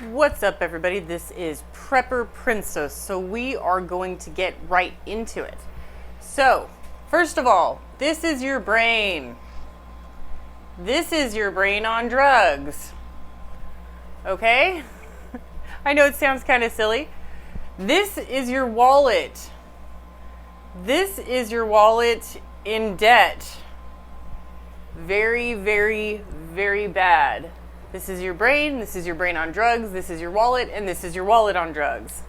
What's up, everybody? This is Prepper Princess. So we are going to get right into it. So, first of all, this is your brain. This is your brain on drugs. Okay? I know it sounds kind of silly. This is your wallet. This is your wallet in debt. Very, very, very bad. This is your brain on drugs, this is your wallet, and this is your wallet on drugs.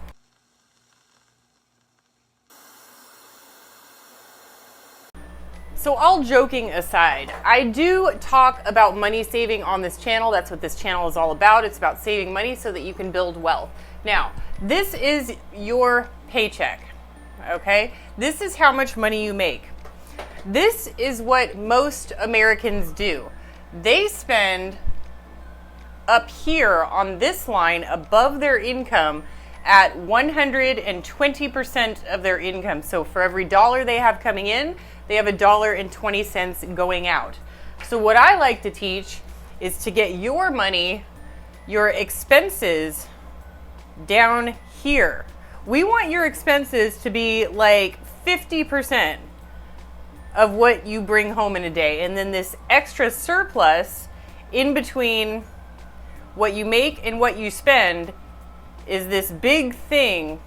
So all joking aside, I do talk about money saving on this channel. That's what this channel is all about. It's about saving money so that you can build wealth. Now, this is your paycheck, okay? This is how much money you make. This is what most Americans do. They spend up here on this line above their income at 120% of their income. So for every dollar they have coming in, they have $1.20 going out. So what I like to teach is to get your money, your expenses down here. We want your expenses to be like 50% of what you bring home in a day. And then this extra surplus in between what you make and what you spend is this big thing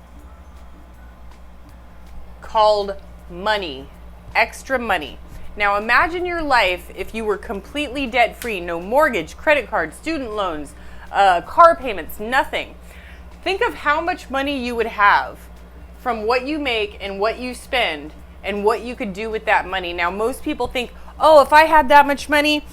called money, extra money. Now imagine your life if you were completely debt-free, no mortgage, credit card, student loans, car payments, nothing. Think of how much money you would have from what you make and what you spend and what you could do with that money. Now most people think, oh, if I had that much money,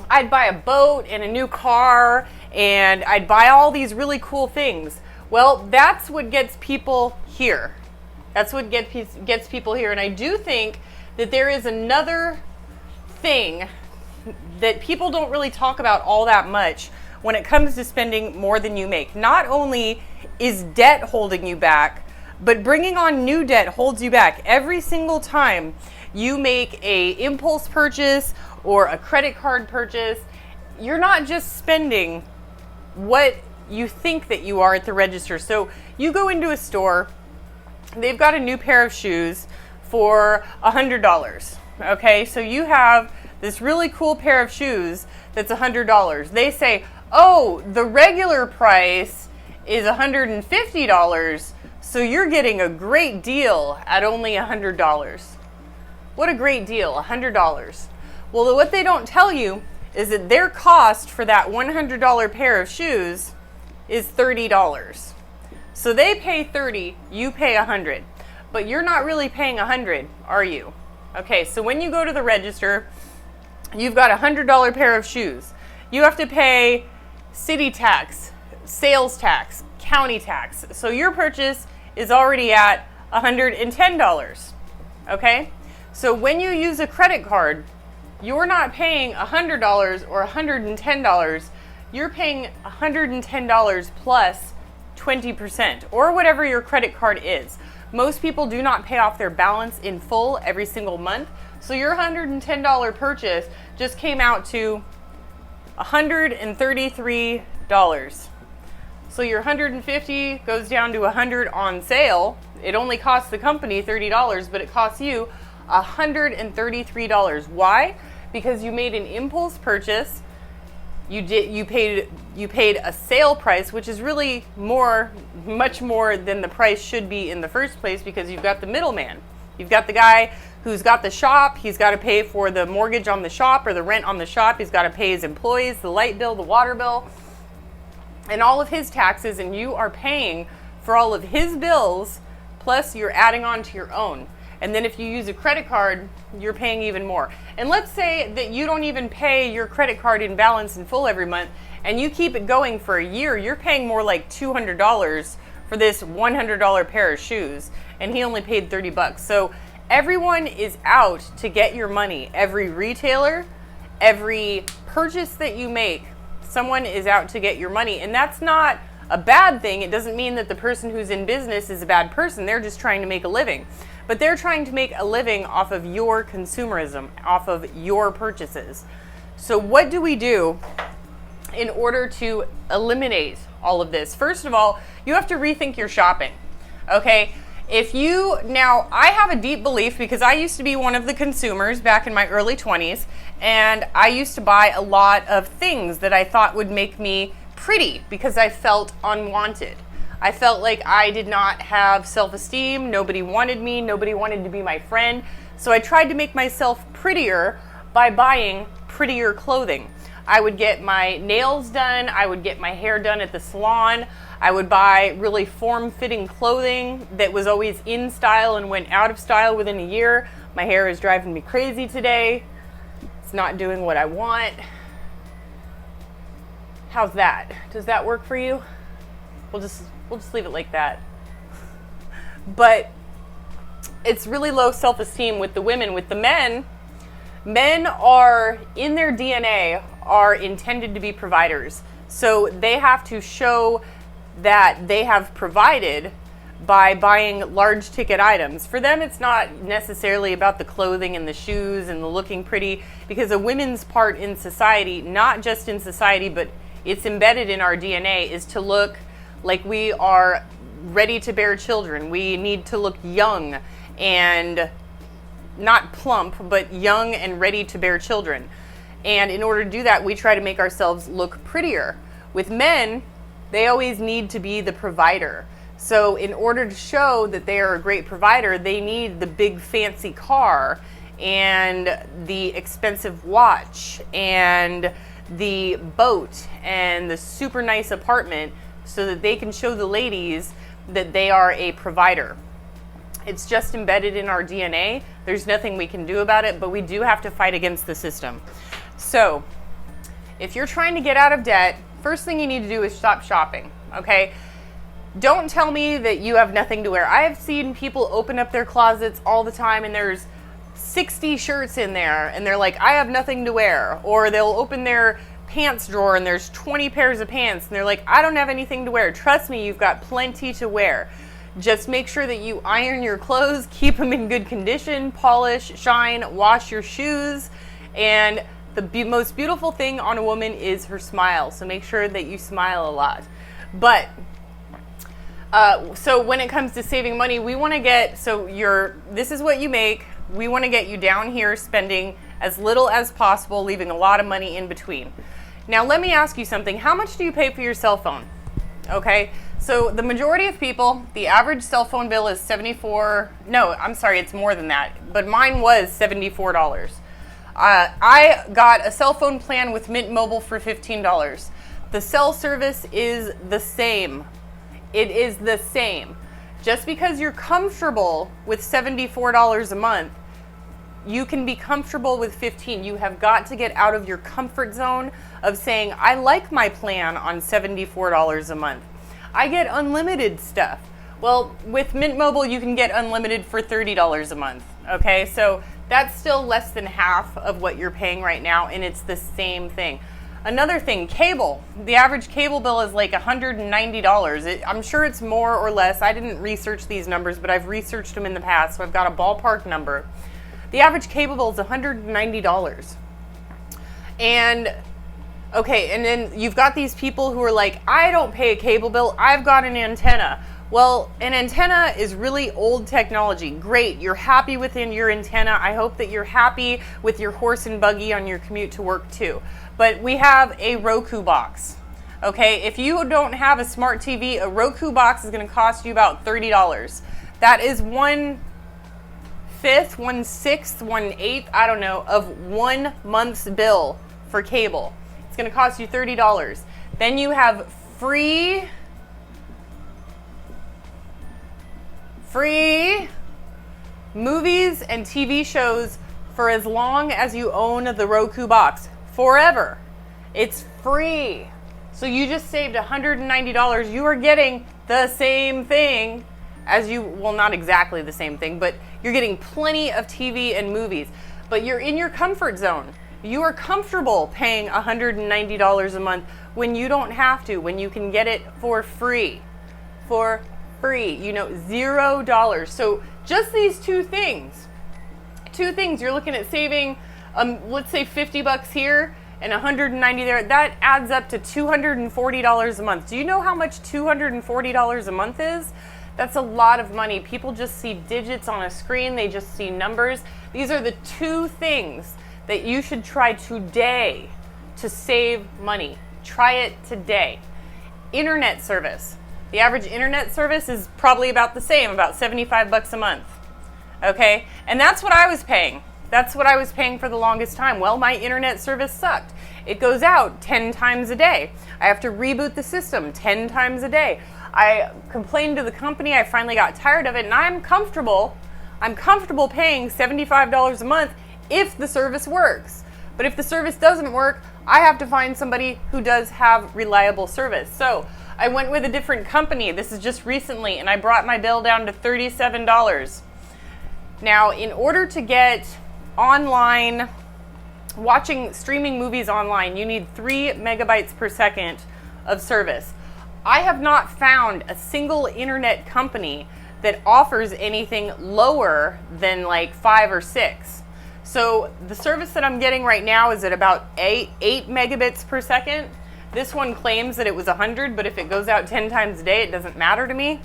I'd buy a boat and a new car and I'd buy all these really cool things. Well, that's what gets people here. That's what gets people here. And I do think that there is another thing that people don't really talk about all that much when it comes to spending more than you make. Not only is debt holding you back, but bringing on new debt holds you back. Every single time you make a impulse purchase or a credit card purchase, you're not just spending what you think that you are at the register. So you go into a store, they've got a new pair of shoes for $100. Okay, so you have this really cool pair of shoes that's $100. They say, oh, the regular price is $150, so you're getting a great deal at only $100. What a great deal, $100. Well, what they don't tell you is that their cost for that $100 pair of shoes is $30. So they pay $30, you pay $100. But you're not really paying $100, are you? Okay, so when you go to the register, you've got a $100 pair of shoes. You have to pay city tax, sales tax, county tax. So your purchase is already at $110. Okay? So when you use a credit card, you're not paying $100 or $110. You're paying $110 plus 20% or whatever your credit card is. Most people do not pay off their balance in full every single month. So your $110 purchase just came out to $133. So your $150 goes down to $100 on sale. It only costs the company $30, but it costs you $133. Why? Because you made an impulse purchase. You paid a sale price, which is really much more than the price should be in the first place, because you've got the middleman. You've got the guy who's got the shop. He's got to pay for the mortgage on the shop or the rent on the shop. He's got to pay his employees, the light bill, the water bill, and all of his taxes, and you are paying for all of his bills, plus you're adding on to your own. And then if you use a credit card, you're paying even more. And let's say that you don't even pay your credit card in balance in full every month, and you keep it going for a year. You're paying more like $200 for this $100 pair of shoes, and he only paid $30. So everyone is out to get your money. Every retailer, every purchase that you make, someone is out to get your money. And that's not a bad thing. It doesn't mean that the person who's in business is a bad person. They're just trying to make a living. But they're trying to make a living off of your consumerism, off of your purchases. So what do we do in order to eliminate all of this? First of all, you have to rethink your shopping. Okay? Now, I have a deep belief because I used to be one of the consumers back in my early 20s, and I used to buy a lot of things that I thought would make me pretty because I felt unwanted. I felt like I did not have self-esteem, nobody wanted me, nobody wanted to be my friend, so I tried to make myself prettier by buying prettier clothing. I would get my nails done, I would get my hair done at the salon, I would buy really form-fitting clothing that was always in style and went out of style within a year. My hair is driving me crazy today. It's not doing what I want. How's that? Does that work for you? We'll just leave it like that. But it's really low self-esteem with the women. With the men are, in their DNA, are intended to be providers. So they have to show that they have provided by buying large ticket items. For them, it's not necessarily about the clothing and the shoes and the looking pretty, because a women's part in society, not just in society, but it's embedded in our DNA, is to look like we are ready to bear children. We need to look young and not plump, but young and ready to bear children. And in order to do that, we try to make ourselves look prettier. With men, they always need to be the provider. So in order to show that they are a great provider, they need the big fancy car and the expensive watch and the boat and the super nice apartment so that they can show the ladies that they are a provider. It's just embedded in our DNA. There's nothing we can do about it, but we do have to fight against the system. So if you're trying to get out of debt, first thing you need to do is stop shopping, okay? Don't tell me that you have nothing to wear. I have seen people open up their closets all the time and there's 60 shirts in there and they're like, I have nothing to wear. Or they'll open their pants drawer and there's 20 pairs of pants and they're like, I don't have anything to wear. Trust me, you've got plenty to wear. Just make sure that you iron your clothes, keep them in good condition, polish, shine, wash your shoes, and the most beautiful thing on a woman is her smile. So make sure that you smile a lot. But so when it comes to saving money, we want to get, this is what you make. We want to get you down here spending as little as possible, leaving a lot of money in between. Now let me ask you something. How much do you pay for your cell phone? Okay, so the majority of people, the average cell phone bill is it's more than that, but mine was $74. I got a cell phone plan with Mint Mobile for $15. The cell service is the same. It is the same. Just because you're comfortable with $74 a month, you can be comfortable with $15. You have got to get out of your comfort zone of saying, I like my plan on $74 a month. I get unlimited stuff. Well, with Mint Mobile, you can get unlimited for $30 a month. Okay, so that's still less than half of what you're paying right now, and it's the same thing. Another thing, cable. The average cable bill is like $190. I'm sure it's more or less. I didn't research these numbers, but I've researched them in the past, so I've got a ballpark number. The average cable bill is $190. And then you've got these people who are like, I don't pay a cable bill, I've got an antenna. Well, an antenna is really old technology. Great, you're happy within your antenna. I hope that you're happy with your horse and buggy on your commute to work too. But we have a Roku box. Okay, if you don't have a smart TV, a Roku box is going to cost you about $30. That is 1/5, 1/6, 1/8, I don't know, of 1 month's bill for cable. It's going to cost you $30. Then you have free movies and TV shows for as long as you own the Roku box. Forever. It's free. So you just saved $190. You are getting the same thing well, not exactly the same thing, but you're getting plenty of TV and movies. But you're in your comfort zone. You are comfortable paying $190 a month when you don't have to, when you can get it for free. For free, $0. So just these two things, you're looking at saving, let's say $50 here and $190 there. That adds up to $240 a month. Do you know how much $240 a month is? That's a lot of money. People just see digits on a screen. They just see numbers. These are the two things that you should try today to save money. Try it today. Internet service. The average internet service is probably about the same, about 75 bucks a month. Okay? And that's what I was paying. That's what I was paying for the longest time. Well, my internet service sucked. It goes out 10 times a day. I have to reboot the system 10 times a day. I complained to the company. I finally got tired of it, and I'm comfortable paying $75 a month if the service works. But if the service doesn't work, I have to find somebody who does have reliable service. So I went with a different company. This is just recently, and I brought my bill down to $37. Now, in order to get online, streaming movies online, you need 3 megabytes per second of service. I have not found a single internet company that offers anything lower than like 5 or 6. So the service that I'm getting right now is at about 8 megabits per second. This one claims that it was 100, but if it goes out 10 times a day, it doesn't matter to me.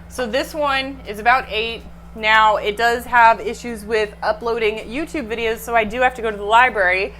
So this one is about 8. Now, it does have issues with uploading YouTube videos, so I do have to go to the library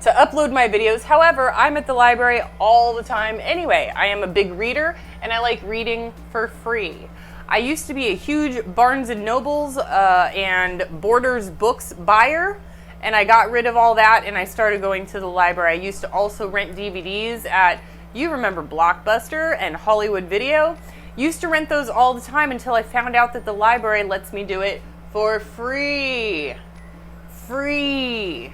to upload my videos. However, I'm at the library all the time anyway. I am a big reader, and I like reading for free. I used to be a huge Barnes & Nobles and Borders books buyer, and I got rid of all that, and I started going to the library. I used to also rent DVDs at, you remember Blockbuster and Hollywood Video? Used to rent those all the time until I found out that the library lets me do it for free. Free.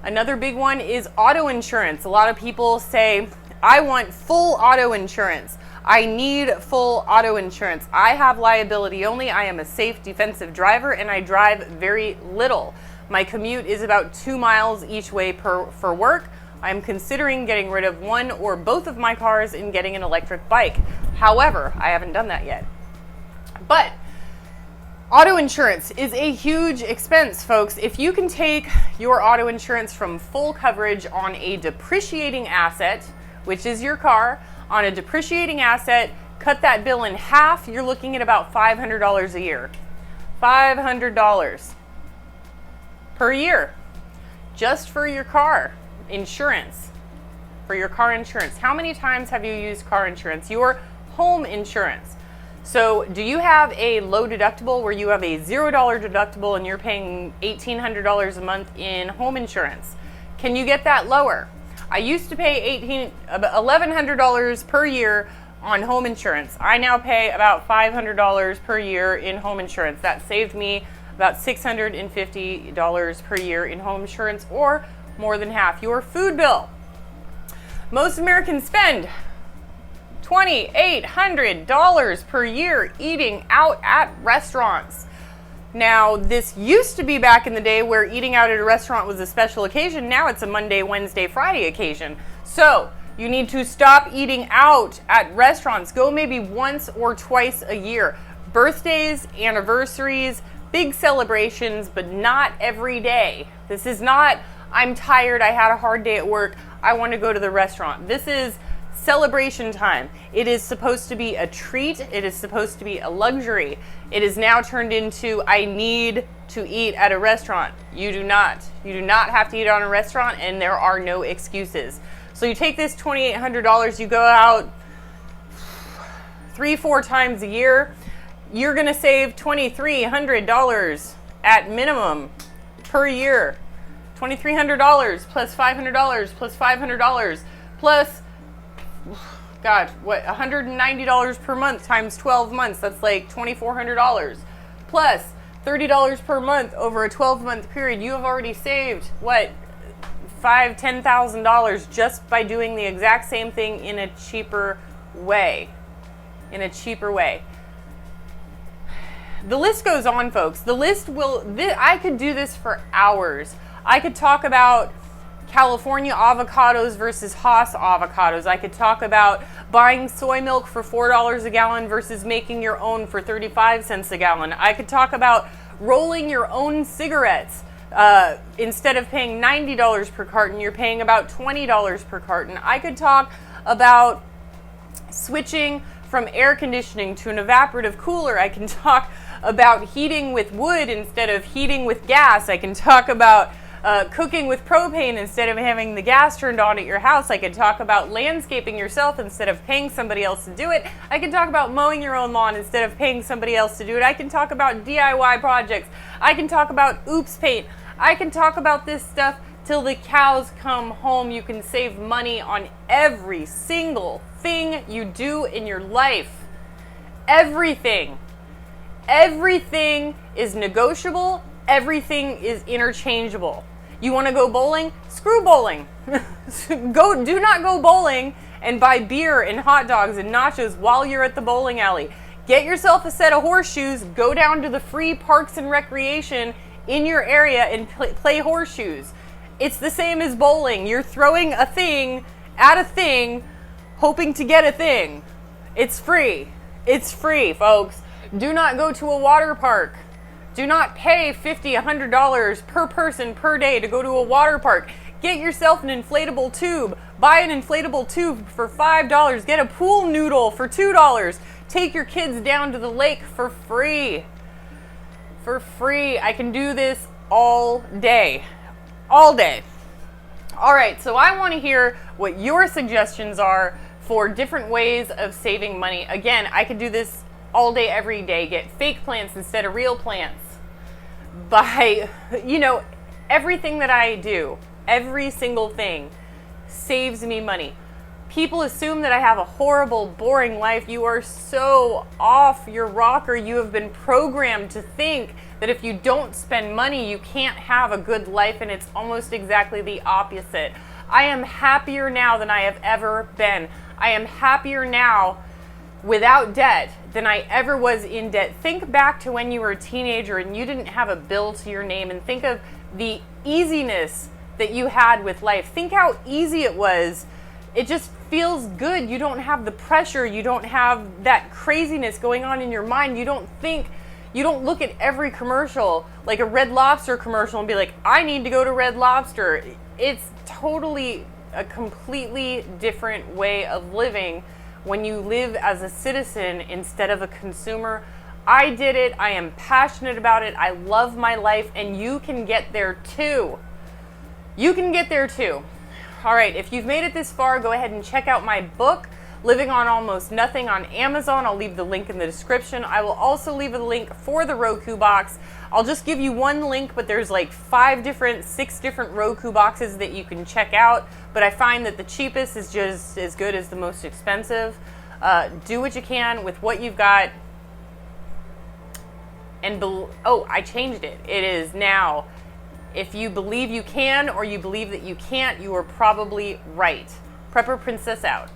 Another big one is auto insurance. A lot of people say, I want full auto insurance. I need full auto insurance. I have liability only. I am a safe defensive driver, and I drive very little. My commute is about 2 miles each way for work. I'm considering getting rid of one or both of my cars and getting an electric bike. However, I haven't done that yet. But auto insurance is a huge expense, folks. If you can take your auto insurance from full coverage on a depreciating asset, which is your car, on a depreciating asset, cut that bill in half, you're looking at about $500 a year. $500 per year just for your car insurance. For your car insurance. How many times have you used car insurance? Your home insurance. So do you have a low deductible where you have a $0 deductible and you're paying $1,800 a month in home insurance? Can you get that lower? I used to pay $1,100 per year on home insurance. I now pay about $500 per year in home insurance. That saved me about $650 per year in home insurance, or more than half. Your food bill. Most Americans spend $2,800 per year eating out at restaurants. Now, this used to be back in the day where eating out at a restaurant was a special occasion. Now it's a Monday, Wednesday, Friday occasion. So you need to stop eating out at restaurants. Go maybe once or twice a year. Birthdays, anniversaries, big celebrations, but not every day. This is not, I'm tired, I had a hard day at work, I want to go to the restaurant. This is celebration time. It is supposed to be a treat. It is supposed to be a luxury. It is now turned into, I need to eat at a restaurant. You do not. You do not have to eat on a restaurant, and there are no excuses. So you take this $2,800, you go out 3-4 times a year, you're going to save $2,300 at minimum per year. $2,300 plus $500 plus $500 plus, God, what, $190 per month times 12 months. That's like $2,400 plus $30 per month over a 12-month period. You have already saved, what, $5,000-$10,000 just by doing the exact same thing in a cheaper way. In a cheaper way. The list goes on, folks. The list will, I could do this for hours. I could talk about California avocados versus Haas avocados. I could talk about buying soy milk for $4 a gallon versus making your own for 35 cents a gallon. I could talk about rolling your own cigarettes Instead of paying $90 per carton, you're paying about $20 per carton. I could talk about switching from air conditioning to an evaporative cooler. I can talk about heating with wood instead of heating with gas. I can talk about cooking with propane instead of having the gas turned on at your house. I could talk about landscaping yourself instead of paying somebody else to do it. I can talk about mowing your own lawn instead of paying somebody else to do it. I can talk about DIY projects. I can talk about oops paint. I can talk about this stuff till the cows come home. You can save money on every single thing you do in your life. Everything. Everything is negotiable. Everything is interchangeable. You want to go bowling? Screw bowling. Do not go bowling and buy beer and hot dogs and nachos while you're at the bowling alley. Get yourself a set of horseshoes, go down to the free parks and recreation in your area and play horseshoes. It's the same as bowling. You're throwing a thing at a thing, hoping to get a thing. It's free. It's free, folks. Do not go to a water park. Do not pay $50, $100 per person per day to go to a water park. Get yourself an inflatable tube. Buy an inflatable tube for $5. Get a pool noodle for $2. Take your kids down to the lake for free. For free. I can do this all day. All day. All right, so I want to hear what your suggestions are for different ways of saving money. Again, I could do this all day, every day. Get fake plants instead of real plants. By, everything that I do, every single thing saves me money. People assume that I have a horrible, boring life. You are so off your rocker. You have been programmed to think that if you don't spend money, you can't have a good life, and it's almost exactly the opposite. I am happier now than I have ever been. I am happier now without debt than I ever was in debt. Think back to when you were a teenager and you didn't have a bill to your name, and think of the easiness that you had with life. Think how easy it was. It just feels good. You don't have the pressure. You don't have that craziness going on in your mind. You don't look at every commercial, like a Red Lobster commercial, and be like, I need to go to Red Lobster. It's totally a completely different way of living when you live as a citizen instead of a consumer. I did it. I am passionate about it. I love my life, and you can get there too. You can get there too. All right, if you've made it this far, go ahead and check out my book, Living on Almost Nothing, on Amazon. I'll leave the link in the description. I will also leave a link for the Roku box. I'll just give you one link, but there's like 6 different Roku boxes that you can check out. But I find that the cheapest is just as good as the most expensive. Do what you can with what you've got. And I changed it. It is now, if you believe you can or you believe that you can't, you are probably right. Prepper Princess out.